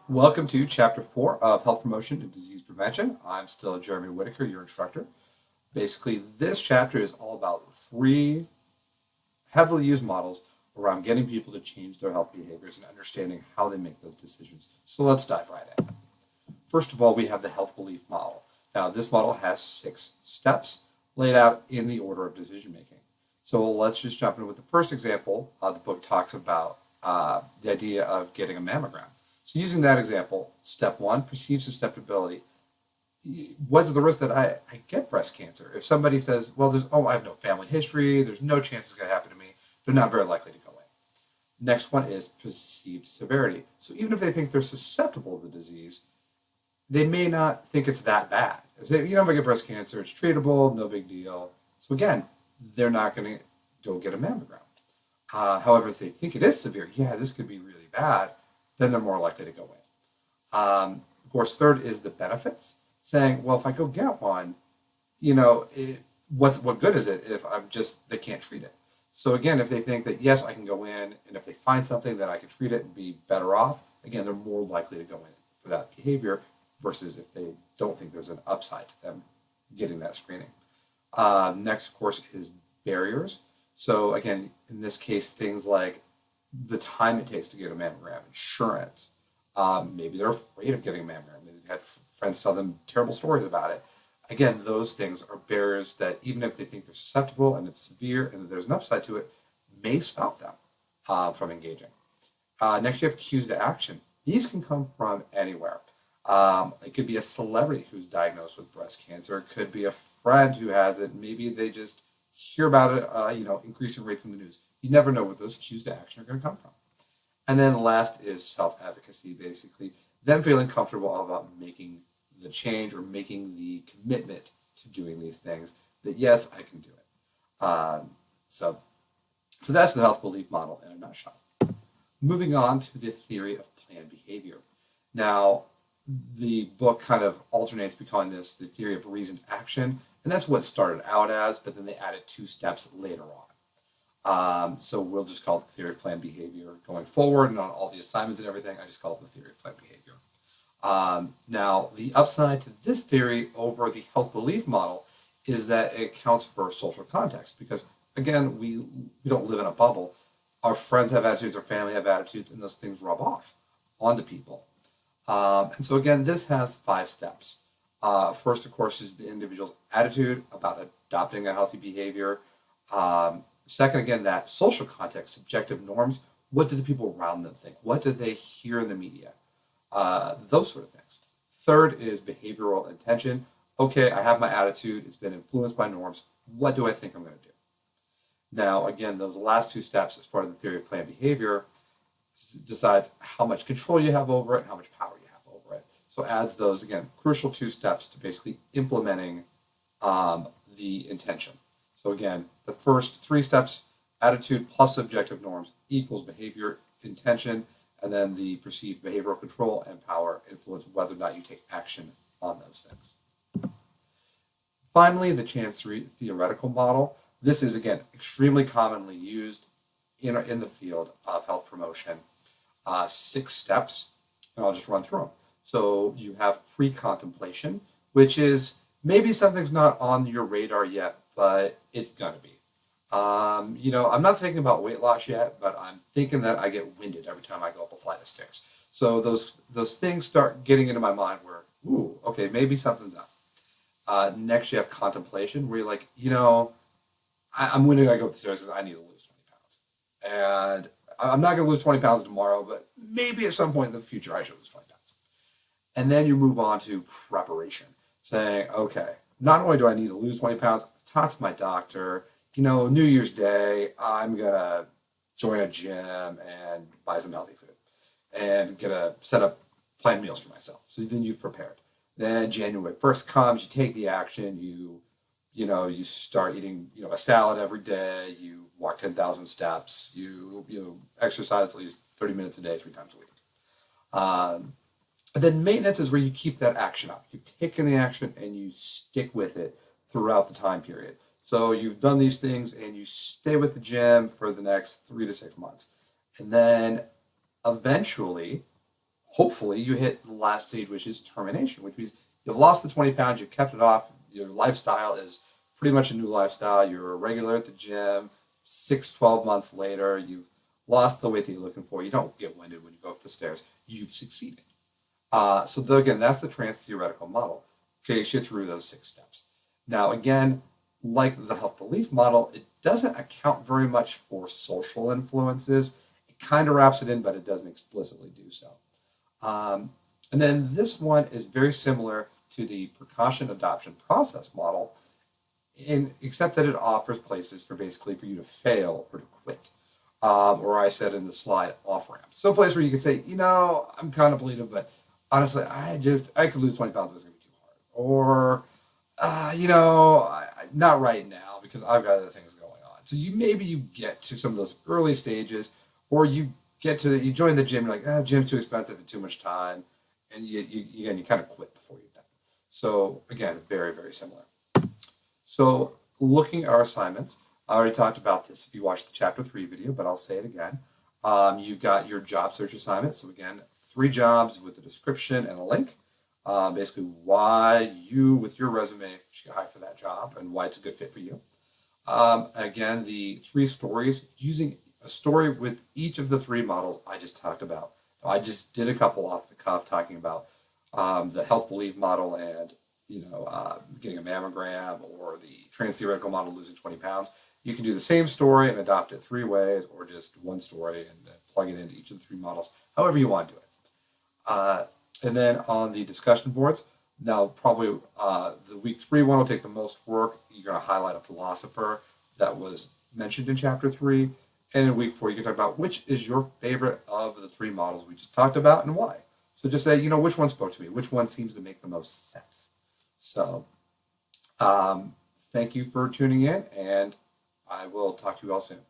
Welcome to Chapter 4 of Health Promotion and Disease Prevention. I'm still Jeremy Whitaker, your instructor. Basically, this chapter is all about three heavily used models around getting people to change their health behaviors and understanding how they make those decisions. So let's dive right in. First of all, we have the health belief model. Now, this model has 6 steps laid out in the order of decision making. So let's just jump in with the first example. The book talks about the idea of getting a mammogram. So using that example, step 1, perceived susceptibility. What's the risk that I get breast cancer? If somebody says, well, I have no family history, there's no chance it's going to happen to me, they're not very likely to go in. Next one is perceived severity. So even if they think they're susceptible to the disease, they may not think it's that bad. If I get breast cancer, it's treatable, no big deal. So again, they're not going to go get a mammogram. However, if they think it is severe, this could be really bad, then they're more likely to go in. Of course, third is the benefits, saying, well, if I go get one, what good is it if they can't treat it? So again, if they think that, yes, I can go in, and if they find something that I can treat it and be better off, again, they're more likely to go in for that behavior versus if they don't think there's an upside to them getting that screening. Next, of course, is barriers. So again, in this case, things like the time it takes to get a mammogram, insurance. Maybe they're afraid of getting a mammogram. They've had friends tell them terrible stories about it. Again, those things are barriers that even if they think they're susceptible and it's severe and there's an upside to it, may stop them from engaging. Next, you have cues to action. These can come from anywhere. It could be a celebrity who's diagnosed with breast cancer. It could be a friend who has it. Maybe they just hear about it, increasing rates in the news. You never know where those cues to action are going to come from. And then last is self-advocacy, basically. Them feeling comfortable about making the change or making the commitment to doing these things, that yes, I can do it. So that's the health belief model in a nutshell. Moving on to the theory of planned behavior. Now, the book kind of alternates between this the theory of reasoned action, and that's what it started out as, but then they added 2 steps later on. So we'll just call it the theory of planned behavior going forward, and on all the assignments and everything, I just call it the theory of planned behavior. Now, the upside to this theory over the health belief model is that it accounts for social context, because again, we don't live in a bubble. Our friends have attitudes, our family have attitudes, and those things rub off onto people. And so again, this has 5 steps. First, of course, is the individual's attitude about adopting a healthy behavior. Second, again, that social context, subjective norms. What do the people around them think? What do they hear in the media? Those sort of things. Third is behavioral intention. Okay, I have my attitude. It's been influenced by norms. What do I think I'm going to do? Now, again, those last 2 steps as part of the theory of planned behavior decides how much control you have over it and how much power you have over it. So adds those, again, crucial 2 steps to basically implementing the intention. So again, the first 3 steps, attitude plus subjective norms equals behavior intention, and then the perceived behavioral control and power influence whether or not you take action on those things. Finally, the chance theoretical model. This is, again, extremely commonly used in the field of health promotion. 6 steps, and I'll just run through them. So you have pre-contemplation, which is maybe something's not on your radar yet, but it's going to be. I'm not thinking about weight loss yet, but I'm thinking that I get winded every time I go up a flight of stairs. So those things start getting into my mind where, ooh, okay, maybe something's up. Next, you have contemplation, where you're like, I'm winded, I go up the stairs because I need to lose 20 pounds. And I'm not going to lose 20 pounds tomorrow, but maybe at some point in the future I should lose 20 pounds. And then you move on to preparation, saying, okay, not only do I need to lose 20 pounds, talk to my doctor. New Year's Day, I'm going to join a gym and buy some healthy food and set up planned meals for myself. So then you've prepared. Then January 1st comes, you take the action, you start eating, a salad every day, you walk 10,000 steps, you exercise at least 30 minutes a day, 3 times a week. And then maintenance is where you keep that action up. You've taken the action and you stick with it throughout the time period. So you've done these things and you stay with the gym for the next 3 to 6 months. And then eventually, hopefully you hit the last stage, which is termination, which means you've lost the 20 pounds, you kept it off, your lifestyle is pretty much a new lifestyle, you're a regular at the gym, 12 months later, you've lost the weight that you're looking for, you don't get winded when you go up the stairs, you've succeeded. Again, that's the trans theoretical model. Takes you through those 6 steps. Now, again, like the health belief model, it doesn't account very much for social influences. It kind of wraps it in, but it doesn't explicitly do so. And then this one is very similar to the precaution adoption process model, except that it offers places for basically for you to fail or to quit. Or I said in the slide, off ramps. So a place where you can say, I'm contemplative, but honestly, I could lose 20 pounds, but it's going to be too hard. Or, not right now because I've got other things going on. So maybe you get to some of those early stages, or you join the gym, you're like, gym's too expensive and too much time. And you kind of quit before you're done. So again, very, very similar. So looking at our assignments, I already talked about this if you watched the chapter 3 video, but I'll say it again. You've got your job search assignment. So again, 3 jobs with a description and a link. Basically why you, with your resume, should get hired for that job and why it's a good fit for you. Again, the 3 stories, using a story with each of the 3 models I just talked about. I just did a couple off the cuff talking about the health belief model and getting a mammogram, or the trans theoretical model, losing 20 pounds. You can do the same story and adopt it 3 ways, or just one story and plug it into each of the 3 models, however you want to do it. And then on the discussion boards, now probably the week 3 one will take the most work. You're going to highlight a philosopher that was mentioned in chapter 3. And in week 4, you can talk about which is your favorite of the 3 models we just talked about and why. So just say, which one spoke to me, which one seems to make the most sense. So thank you for tuning in, and I will talk to you all soon.